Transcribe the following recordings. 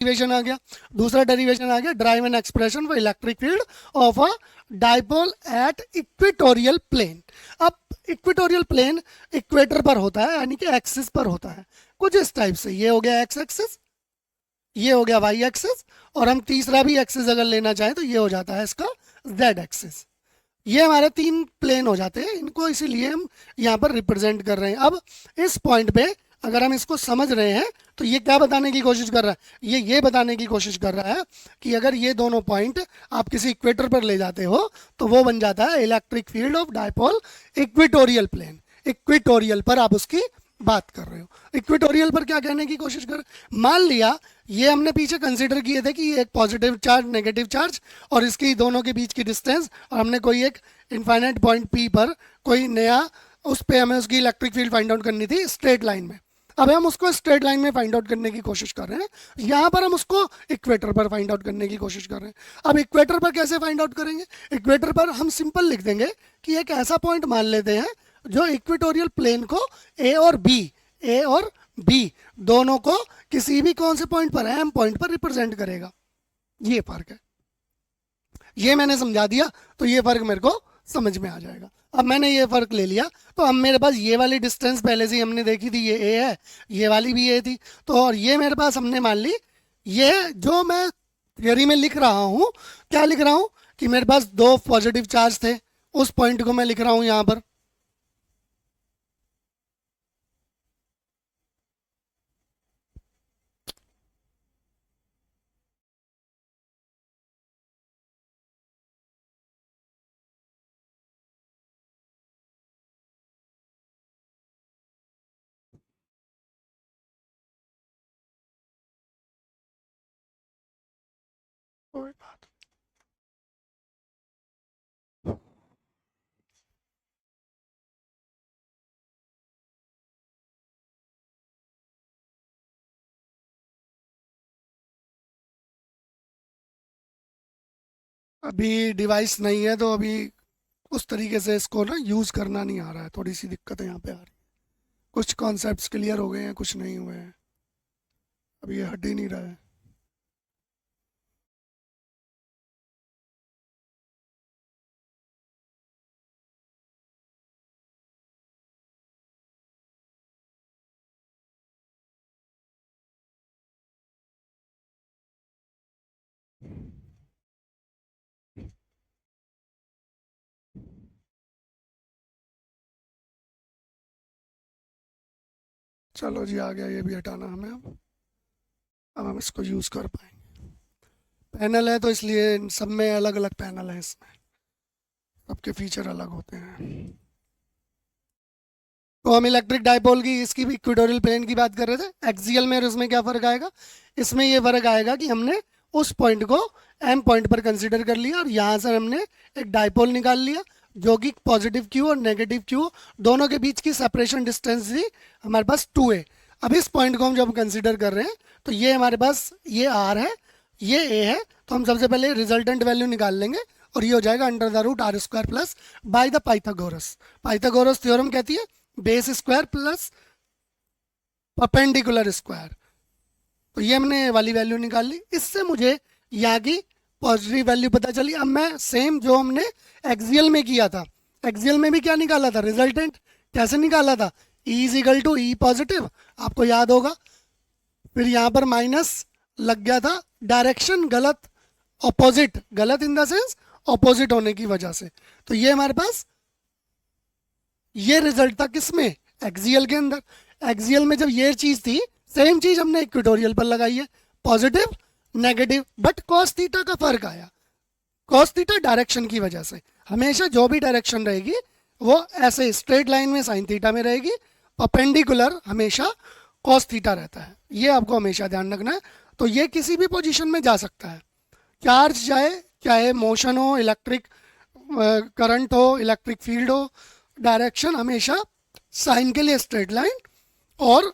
Derivation आ गया। दूसरा डेरिवेशन आ गया, derive an expression for electric field of a dipole at equatorial plane. अब इक्वेटोरियल प्लेन इक्वेटर पर होता है, यानी कि एक्सिस पर होता है कुछ इस टाइप से। ये हो गया एक्स एक्सिस, ये हो गया वाई एक्सिस, और हम तीसरा भी एक्सिस अगर लेना चाहें तो ये हो जाता है इसका जेड एक्सिस। ये हमारे 3 प्लेन हो जाते हैं, इनको इसीलिए हम यहाँ पर रिप्रेजेंट कर रहे हैं। अब इस पॉइंट पे अगर हम इसको समझ रहे हैं तो ये क्या बताने की कोशिश कर रहा है, ये बताने की कोशिश कर रहा है कि अगर ये दोनों पॉइंट आप किसी इक्वेटर पर ले जाते हो तो वो बन जाता है electric field of dipole equatorial plane. Equatorial पर आप उसकी बात कर रहे हो। इक्वेटोरियल पर क्या कहने की कोशिश कर, मान लिया ये हमने पीछे कंसीडर किए थे कि ये एक पॉजिटिव चार्ज नेगेटिव चार्ज और इसकी दोनों के बीच की डिस्टेंस, और हमने कोई एक इनफाइनाइट पॉइंट पी पर कोई नया, उस पर हमें उसकी इलेक्ट्रिक फील्ड फाइंड आउट करनी थी स्ट्रेट लाइन में। अब हम उसको स्ट्रेट लाइन में फाइंड आउट करने की कोशिश कर रहे हैं, यहाँ पर हम उसको इक्वेटर पर फाइंड आउट करने की कोशिश कर रहे हैं। अब इक्वेटर पर कैसे फाइंड आउट करेंगे, इक्वेटर पर हम सिंपल लिख देंगे कि एक ऐसा पॉइंट मान लेते हैं जो इक्वेटोरियल प्लेन को ए और बी दोनों को किसी भी कौन से पॉइंट पर, एम पॉइंट पर रिप्रेजेंट करेगा। ये फर्क है, ये मैंने समझा दिया तो ये फर्क मेरे को समझ में आ जाएगा। अब मैंने ये फर्क ले लिया तो अब मेरे पास ये वाली डिस्टेंस पहले से ही हमने देखी थी, ये ए है, ये वाली भी ए थी, तो और ये मेरे पास हमने मान ली, ये जो मैं थियोरी में लिख रहा हूँ, क्या लिख रहा हूँ कि मेरे पास 2 पॉजिटिव चार्ज थे, उस पॉइंट को मैं लिख रहा हूँ यहाँ पर। कोई बात, अभी डिवाइस नहीं है तो अभी उस तरीके से इसको ना यूज़ करना नहीं आ रहा है, थोड़ी सी दिक्कत यहाँ पे आ रही है। कुछ कॉन्सेप्ट्स क्लियर हो गए हैं, कुछ नहीं हुए हैं, अभी ये हट ही नहीं रहा है। चलो जी, आ गया, ये भी हटाना हमें। अब हम इसको यूज़ कर पाएंगे। पैनल है तो इसलिए इन सब में अलग अलग पैनल है, इसमें सबके फीचर अलग होते हैं। तो हम इलेक्ट्रिक डाइपोल की, इसकी भी इक्वेटोरियल प्लेन की बात कर रहे थे। एक्सियल में और उसमें क्या फ़र्क आएगा, इसमें ये फ़र्क आएगा कि हमने उस पॉइंट को एम पॉइंट पर कंसिडर कर लिया और यहाँ से हमने एक डाइपोल निकाल लिया जो कि पॉजिटिव क्यू और नेगेटिव क्यू दोनों के बीच की सेपरेशन डिस्टेंस थी हमारे पास 2a। अब इस पॉइंट को हम जब कंसिडर कर रहे हैं तो ये हमारे पास ये आर है, ये ए है, तो हम सबसे पहले रिजल्टेंट वैल्यू निकाल लेंगे और ये हो जाएगा √r² plus by the Pythagoras. Pythagoras theorem कहती है base square plus perpendicular square. तो ये हमने वाली वैल्यू निकाल ली, इससे मुझे यहाँ की पॉजिटिव वैल्यू पता चली। अब मैं सेम जो हमने एक्सियल में किया था, एक्सियल में भी क्या निकाला था, रिजल्टेंट कैसे निकाला था, E is two E positive, आपको याद होगा। फिर यहाँ पर माइनस लग गया था, डायरेक्शन गलत, ऑपोजिट, गलत इन द सेंस ऑपोजिट होने की वजह से। तो ये हमारे पास ये रिजल्ट था किसमें, एक्सियल के अंदर। एक्सियल में जब ये चीज़ थी, सेम चीज़ हमने इक्वेटोरियल पर लगाई है, positive negative, but cos theta का फर्क आया। कॉस थीटा डायरेक्शन की वजह से, हमेशा जो भी डायरेक्शन रहेगी वो ऐसे स्ट्रेट लाइन में साइन थीटा में रहेगी, परपेंडिकुलर हमेशा कॉस थीटा रहता है। ये आपको हमेशा ध्यान रखना है। तो ये किसी भी पोजीशन में जा सकता है, चार्ज चाहे चाहे मोशन हो, इलेक्ट्रिक करंट हो, इलेक्ट्रिक फील्ड हो, डायरेक्शन हमेशा साइन के लिए स्ट्रेट लाइन और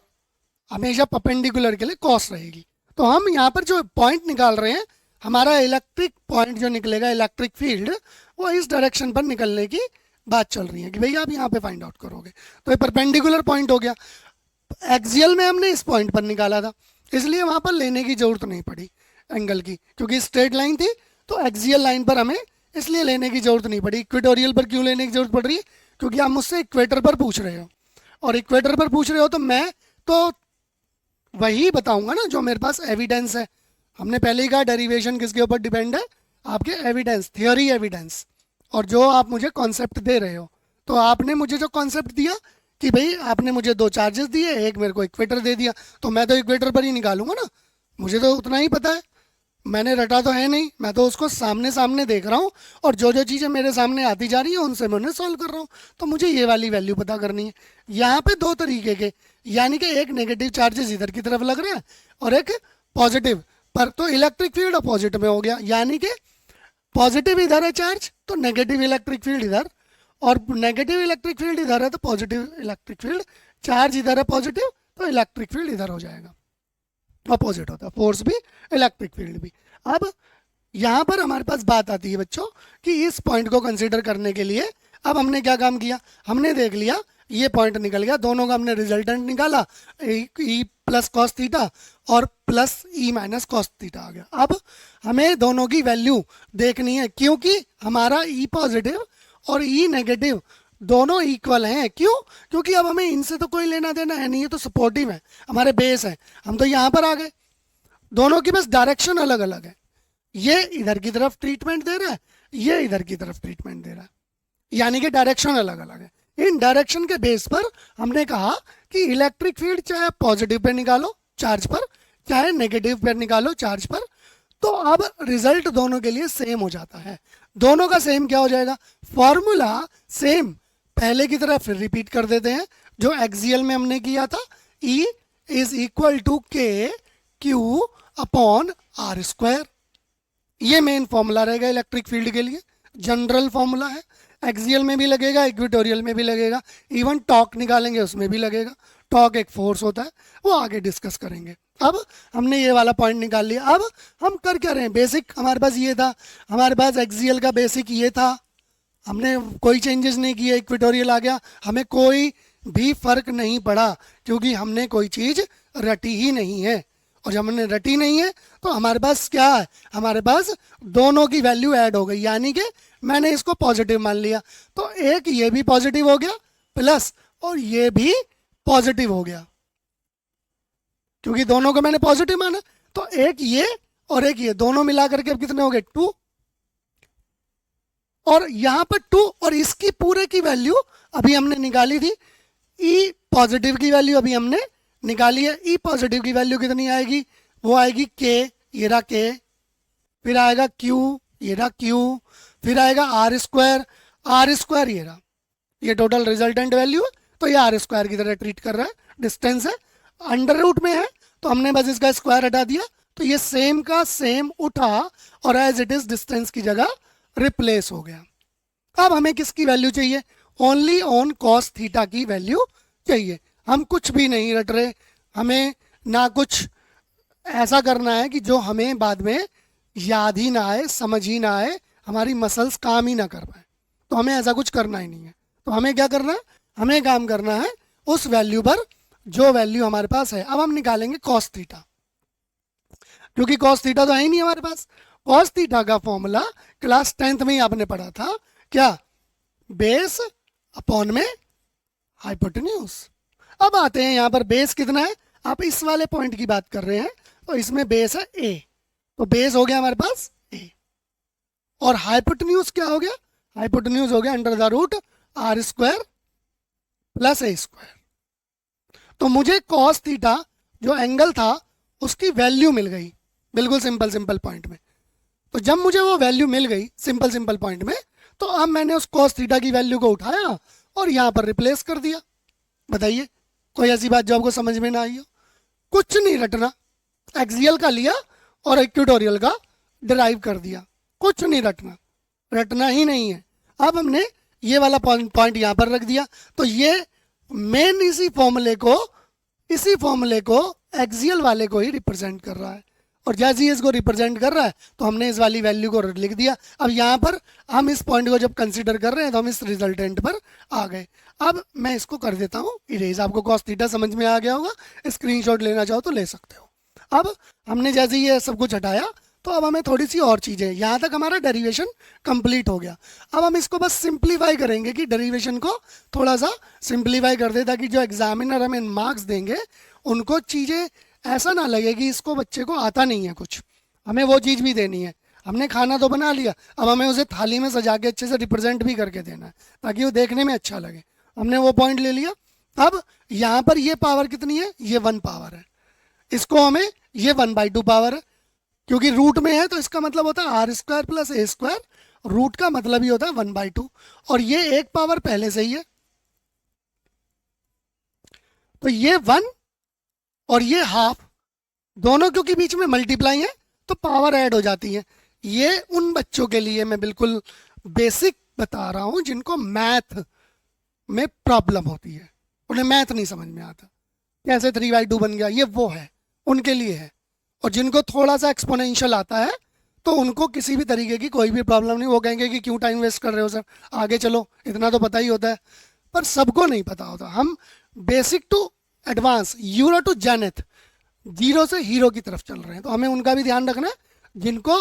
हमेशा परपेंडिकुलर के लिए कॉस रहेगी। तो हम यहाँ पर जो पॉइंट निकाल रहे हैं, हमारा इलेक्ट्रिक पॉइंट जो निकलेगा, इलेक्ट्रिक फील्ड, वो इस डायरेक्शन पर निकलने की बात चल रही है कि भैया आप यहाँ पे फाइंड आउट करोगे। तो ये परपेंडिकुलर पॉइंट हो गया। एक्सियल में हमने इस पॉइंट पर निकाला था, इसलिए वहां पर लेने की जरूरत नहीं पड़ी एंगल की, क्योंकि स्ट्रेट लाइन थी तो एक्सियल लाइन पर हमें इसलिए लेने की जरूरत नहीं पड़ी। इक्वेटोरियल पर क्यों लेने की जरूरत पड़ रही है? क्योंकि आप मुझसे इक्वेटर पर पूछ रहे हो, और इक्वेटर पर पूछ रहे हो तो मैं तो वही बताऊंगा ना जो मेरे पास एविडेंस है। हमने पहले ही कहा डेरिवेशन किसके ऊपर डिपेंड है? आपके एविडेंस, थियोरी एविडेंस, और जो आप मुझे कॉन्सेप्ट दे रहे हो। तो आपने मुझे जो कॉन्सेप्ट दिया कि भाई आपने मुझे दो चार्जेस दिए, एक मेरे को इक्वेटर दे दिया, तो मैं तो इक्वेटर पर ही निकालूंगा ना, मुझे तो उतना ही पता है। मैंने रटा तो है नहीं, मैं तो उसको सामने सामने देख रहा हूँ, और जो जो चीज़ें मेरे सामने आती जा रही हैं उनसे मैं उन्हें सॉल्व कर रहा हूँ। तो मुझे ये वाली वैल्यू पता करनी है। यहाँ पे दो तरीके के, यानी कि एक नेगेटिव चार्जेस इधर की तरफ लग रहा है और एक पॉजिटिव पर, तो इलेक्ट्रिक फील्ड अपोजिट में हो गया, यानी कि पॉजिटिव इधर है चार्ज तो नेगेटिव इलेक्ट्रिक फील्ड इधर, और नेगेटिव इलेक्ट्रिक फील्ड इधर है तो पॉजिटिव इलेक्ट्रिक फील्ड, चार्ज इधर है पॉजिटिव तो इलेक्ट्रिक फील्ड इधर हो जाएगा, अपोजिट होता है, फोर्स भी इलेक्ट्रिक फील्ड भी। अब यहाँ पर हमारे पास बात आती है बच्चों कि इस पॉइंट को कंसीडर करने के लिए अब हमने क्या काम किया, हमने देख लिया ये पॉइंट निकल गया, दोनों का हमने रिजल्टेंट निकाला, ई प्लस कॉस थीटा और plus E minus cos theta आ गया। अब हमें दोनों की वैल्यू देखनी है, क्योंकि हमारा ई पॉजिटिव और ई नेगेटिव दोनों इक्वल हैं। क्यों? क्योंकि अब हमें इनसे तो कोई लेना देना है नहीं, ये तो सपोर्टिव है, हमारे बेस है, हम तो यहाँ पर आ गए। दोनों की बस डायरेक्शन अलग अलग है, ये इधर की तरफ ट्रीटमेंट दे रहा है, ये इधर की तरफ ट्रीटमेंट दे रहा है, यानी कि डायरेक्शन अलग अलग है। इन डायरेक्शन के बेस पर हमने कहा कि इलेक्ट्रिक फील्ड चाहे पॉजिटिव पे निकालो चार्ज पर, चाहे नेगेटिव पे निकालो चार्ज पर, तो अब रिजल्ट दोनों के लिए सेम हो जाता है। दोनों का सेम क्या हो जाएगा? फॉर्मूला सेम, पहले की तरह फिर रिपीट कर देते हैं जो एक्सियल में हमने किया था, E इज इक्वल टू के क्यू अपॉन आर स्क्वायर। ये मेन फॉर्मूला रहेगा इलेक्ट्रिक फील्ड के लिए, जनरल फॉर्मूला है, एक्सियल में भी लगेगा, इक्वेटोरियल में भी लगेगा, इवन टॉर्क निकालेंगे उसमें भी लगेगा। टॉर्क एक फोर्स होता है, वो आगे डिस्कस करेंगे। अब हमने ये वाला पॉइंट निकाल लिया। अब हम कर क्या रहे हैं? बेसिक हमारे पास ये था, हमारे पास एक्सियल का बेसिक ये था, हमने कोई चेंजेस नहीं किए, इक्वेटोरियल आ गया, हमें कोई भी फर्क नहीं पड़ा क्योंकि हमने कोई चीज़ रटी ही नहीं है। और जब हमने रटी नहीं है तो हमारे पास क्या है? हमारे पास दोनों की वैल्यू ऐड हो गई, यानी कि मैंने इसको पॉजिटिव मान लिया तो एक ये भी पॉजिटिव हो गया प्लस और ये भी पॉजिटिव हो गया, क्योंकि दोनों को मैंने पॉजिटिव माना। तो एक ये और एक ये दोनों मिला करके अब कितने हो गए? 2। और यहां पर 2 और इसकी पूरे की वैल्यू अभी हमने निकाली थी, ई पॉजिटिव की वैल्यू अभी हमने निकाली है। ई पॉजिटिव की वैल्यू कितनी आएगी? वो आएगी के, ये रहा के, फिर आएगा क्यू, ये रहा क्यू, फिर आएगा आर स्क्वायर, आर स्क्वायर ये रहा, ये टोटल रिजल्टेंट वैल्यू है। तो ये आर स्क्वायर की तरह ट्रीट कर रहा है, डिस्टेंस है, अंडर रूट में है तो हमने बस इसका स्क्वायर हटा दिया, तो ये सेम का सेम उठा और एज इट इज डिस्टेंस की जगह रिप्लेस हो गया। अब हमें किसकी वैल्यू चाहिए? ओनली ऑन कॉस थीटा की वैल्यू चाहिए। हम कुछ भी नहीं रट रहे, हमें ना कुछ ऐसा करना है कि जो हमें बाद में याद ही ना आए, समझ ही ना आए, हमारी मसल्स काम ही ना कर पाए, तो हमें ऐसा कुछ करना ही नहीं है। तो हमें क्या करना है? हमें काम करना है उस वैल्यू पर जो वैल्यू हमारे पास है। अब हम निकालेंगे कॉस थीटा, क्योंकि कॉस थीटा तो है ही नहीं हमारे पास। कॉस थीटा का फॉर्मूला क्लास 10th में ही आपने पढ़ा था, क्या? बेस अपॉन में हाइपोटेन्यूज। अब आते हैं यहाँ पर बेस कितना है, आप इस वाले पॉइंट की बात कर रहे हैं तो इसमें बेस है ए, तो बेस हो गया हमारे पास ए, और हाइपोटेन्यूज क्या हो गया? हाइपोटेन्यूज हो गया under the root r square plus a square. तो मुझे कॉस थीटा जो एंगल था उसकी वैल्यू मिल गई, बिल्कुल सिंपल सिंपल पॉइंट में। तो जब मुझे वो वैल्यू मिल गई सिंपल सिंपल पॉइंट में, तो अब मैंने उस कॉस थीटा की वैल्यू को उठाया और यहाँ पर रिप्लेस कर दिया। बताइए कोई ऐसी बात जो आपको समझ में ना आई हो? कुछ नहीं रटना, एक्सियल का लिया और इक्वेटोरियल का डिराइव कर दिया, कुछ नहीं रटना, रटना ही नहीं है। अब हमने ये वाला पॉइंट यहाँ पर रख दिया, तो ये मेन इसी फॉर्मूले को एक्सियल वाले को ही रिप्रेजेंट कर रहा है, और जैसे ही इसको रिप्रेजेंट कर रहा है तो हमने इस वाली वैल्यू को लिख दिया। अब यहाँ पर हम इस पॉइंट को जब कंसीडर कर रहे हैं तो हम इस रिजल्टेंट पर आ गए। अब मैं इसको कर देता हूँ इरेज। आपको कॉस थीटा समझ में आ गया होगा, स्क्रीनशॉट लेना चाहो तो ले सकते हो। अब हमने जैसे ये सब कुछ हटाया तो अब हमें थोड़ी सी और चीज़ें, यहाँ तक हमारा डेरिवेशन कंप्लीट हो गया। अब हम इसको बस सिंप्लीफाई करेंगे कि डेरिवेशन को थोड़ा सा सिंप्लीफाई कर दे, ताकि जो एग्जामिनर हमें मार्क्स देंगे उनको चीज़ें ऐसा ना लगे कि इसको बच्चे को आता नहीं है कुछ। हमें वो चीज़ भी देनी है। हमने खाना तो बना लिया, अब हमें उसे थाली में सजा के अच्छे से रिप्रेजेंट भी करके देना है ताकि वो देखने में अच्छा लगे। हमने वो पॉइंट ले लिया। अब यहाँ पर ये पावर कितनी है, ये 1 पावर है। इसको हमें, ये 1/2 पावर है, क्योंकि रूट में है तो इसका मतलब होता है r² + a²। रूट का मतलब ही होता है 1/2, और ये 1 पावर पहले से ही है, तो ये 1 और ये हाफ, दोनों क्योंकि बीच में मल्टीप्लाई है तो पावर ऐड हो जाती है। ये उन बच्चों के लिए मैं बिल्कुल बेसिक बता रहा हूं जिनको मैथ में प्रॉब्लम होती है, उन्हें मैथ नहीं समझ में आता कैसे 3/2 बन गया, ये वो है, उनके लिए है। और जिनको थोड़ा सा एक्सपोनेंशियल आता है तो उनको किसी भी तरीके की कोई भी प्रॉब्लम नहीं, वो कहेंगे कि क्यों टाइम वेस्ट कर रहे हो सर, आगे चलो, इतना तो पता ही होता है। पर सबको नहीं पता होता। हम बेसिक टू एडवांस, यूरो टू जेनेथ, जीरो से हीरो की तरफ चल रहे हैं, तो हमें उनका भी ध्यान रखना है जिनको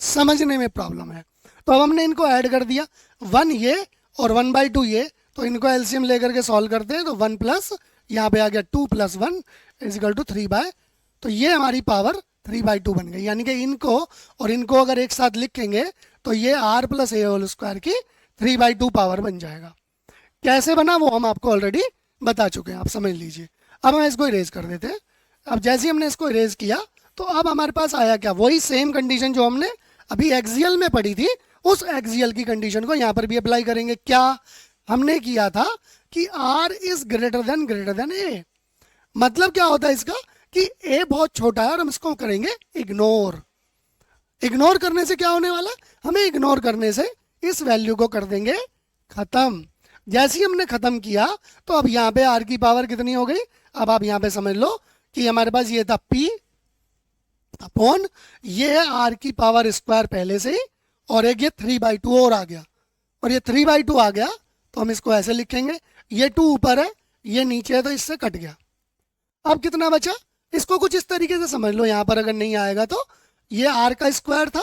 समझने में प्रॉब्लम है। तो अब हमने इनको ऐड कर दिया, 1 ये और 1/2 ये, तो इनको एलसीएम लेकर के सॉल्व करते हैं, तो 1 प्लस यहाँ पे आ गया 2 + 1 = 3/, तो ये हमारी पावर 3/2 बन गई। यानी कि इनको और इनको अगर एक साथ लिखेंगे तो ये r + a² की 3/2 पावर बन जाएगा। कैसे बना वो हम आपको ऑलरेडी बता चुके हैं, आप समझ लीजिए। अब हम इसको इरेज कर देते हैं। अब जैसे ही हमने इसको इरेज किया तो अब हमारे पास आया क्या, वही सेम कंडीशन जो हमने अभी एक्सियल में पढ़ी थी, उस एक्सियल की कंडीशन को यहाँ पर भी अप्लाई करेंगे। क्या हमने किया था कि r is greater than a। मतलब क्या होता है इसका कि a बहुत छोटा है और हम इसको करेंगे इग्नोर। इग्नोर करने से क्या होने वाला, हमें इग्नोर करने से इस वैल्यू को कर देंगे खत्म। जैसे ही हमने खत्म किया तो अब यहाँ पे r की पावर कितनी हो गई, अब आप यहाँ पे समझ लो कि हमारे पास ये था p अपॉन, ये है r की पावर स्क्वायर पहले से ही, और एक ये 3/2 और आ गया, और ये 3/2 आ गया तो हम इसको ऐसे लिखेंगे, ये 2 ऊपर है ये नीचे है तो इससे कट गया। अब कितना बचा, इसको कुछ इस तरीके से समझ लो, यहाँ पर अगर नहीं आएगा तो ये r का स्क्वायर था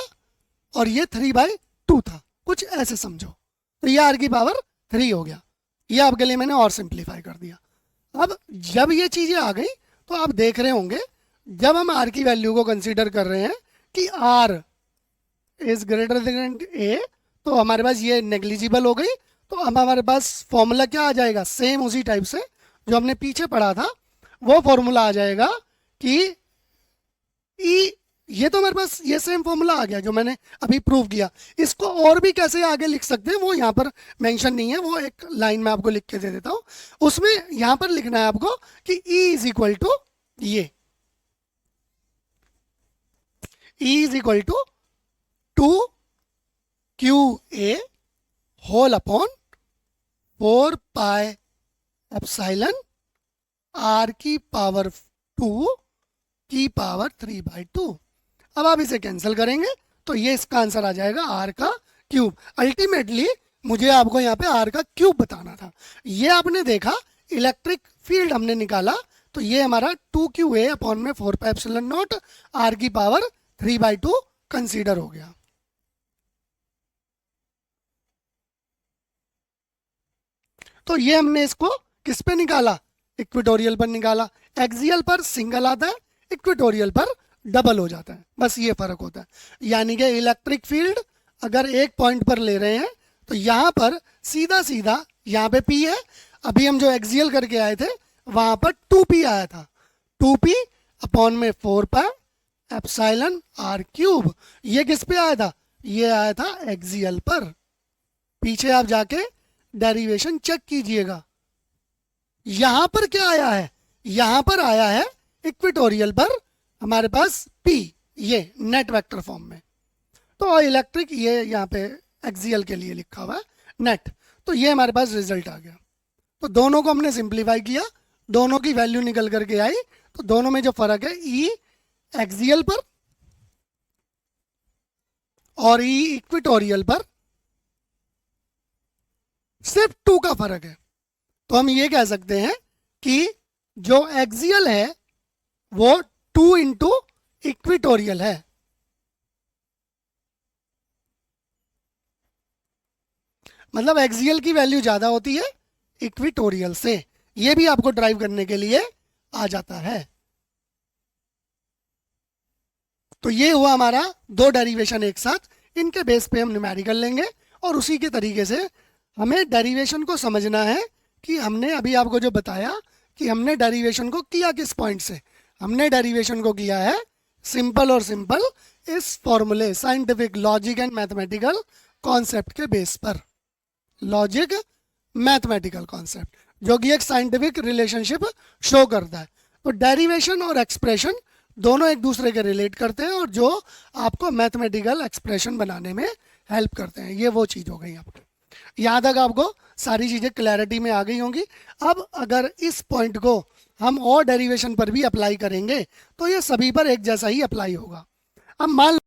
और ये 3/2 था, कुछ ऐसे समझो, तो ये r की पावर 3 हो गया। ये आपके लिए मैंने और सिंप्लीफाई कर दिया। अब जब ये चीज़ें आ गई तो आप देख रहे होंगे, जब हम r की वैल्यू को कंसीडर कर रहे हैं कि r is greater than a, तो हमारे पास ये नेग्लिजिबल हो गई। तो अब हमारे पास फॉर्मूला क्या आ जाएगा, सेम उसी टाइप से जो हमने पीछे पढ़ा था, वो फॉर्मूला आ जाएगा कि ई, ये तो हमारे पास ये सेम फॉर्मूला आ गया जो मैंने अभी प्रूव किया। इसको और भी कैसे आगे लिख सकते हैं वो यहाँ पर मेंशन नहीं है, वो एक लाइन में आपको लिख के दे देता हूँ। उसमें यहाँ पर लिखना है आपको कि E इज इक्वल टू ये, E is equal to 2QA whole upon 4 pi r की पावर 2 की पावर 3/2। अब आप इसे कैंसिल करेंगे तो ये इसका आंसर आ जाएगा r का क्यूब। अल्टीमेटली मुझे आपको यहाँ पे r का क्यूब बताना था। ये आपने देखा, इलेक्ट्रिक फील्ड हमने निकाला, तो ये हमारा 2QA अपॉन में 4 पाई एप्सिलॉन नॉट r की पावर 3/2 कंसीडर हो गया। तो ये हमने इसको किस पे निकाला, इक्वेटोरियल पर निकाला। एक्सियल पर सिंगल आता है, इक्वेटोरियल पर डबल हो जाता है, बस ये फर्क होता है। यानी कि इलेक्ट्रिक फील्ड अगर एक पॉइंट पर ले रहे हैं तो यहाँ पर सीधा सीधा यहाँ पे P है, अभी हम जो एक्सियल करके आए थे वहां पर 2P आया था, 2P अपॉन में 4 पाई एप्सिलॉन r क्यूब। ये किस पे आया था, ये आया था एक्सियल पर। पीछे आप जाके डेरिवेशन चेक कीजिएगा, यहां पर क्या आया है, यहां पर आया है इक्वेटोरियल पर हमारे पास P, ये नेट वेक्टर फॉर्म में। तो इलेक्ट्रिक ये यहाँ पे एक्सियल के लिए लिखा हुआ है नेट, तो ये हमारे पास रिजल्ट आ गया। तो दोनों को हमने सिंप्लीफाई किया, दोनों की वैल्यू निकल करके आई, तो दोनों में जो फर्क है E एक्सियल पर और E इक्वेटोरियल पर सिर्फ 2 का फर्क है। तो हम ये कह सकते हैं कि जो एक्सियल है वो 2 इंटू इक्विटोरियल है। मतलब एक्सियल की वैल्यू ज्यादा होती है इक्विटोरियल से। ये भी आपको ड्राइव करने के लिए आ जाता है। तो ये हुआ हमारा दो डेरिवेशन एक साथ। इनके बेस पे हम न्यूमेरिकल लेंगे और उसी के तरीके से हमें डेरिवेशन को समझना है कि हमने अभी आपको जो बताया कि हमने डेरिवेशन को किया किस पॉइंट से। हमने डेरिवेशन को किया है सिंपल और सिंपल इस फॉर्मूले scientific logic and mathematical concept के बेस पर। लॉजिक मैथमेटिकल कॉन्सेप्ट जो कि एक साइंटिफिक रिलेशनशिप शो करता है। तो डेरिवेशन और एक्सप्रेशन दोनों एक दूसरे के रिलेट करते हैं और जो आपको मैथमेटिकल एक्सप्रेशन बनाने में हेल्प करते हैं। ये वो चीज़ हो गई आपको। यहाँ तक आपको सारी चीज़ें क्लैरिटी में आ गई होंगी। अब अगर इस पॉइंट को हम और डेरिवेशन पर भी अप्लाई करेंगे तो ये सभी पर एक जैसा ही अप्लाई होगा। अब मान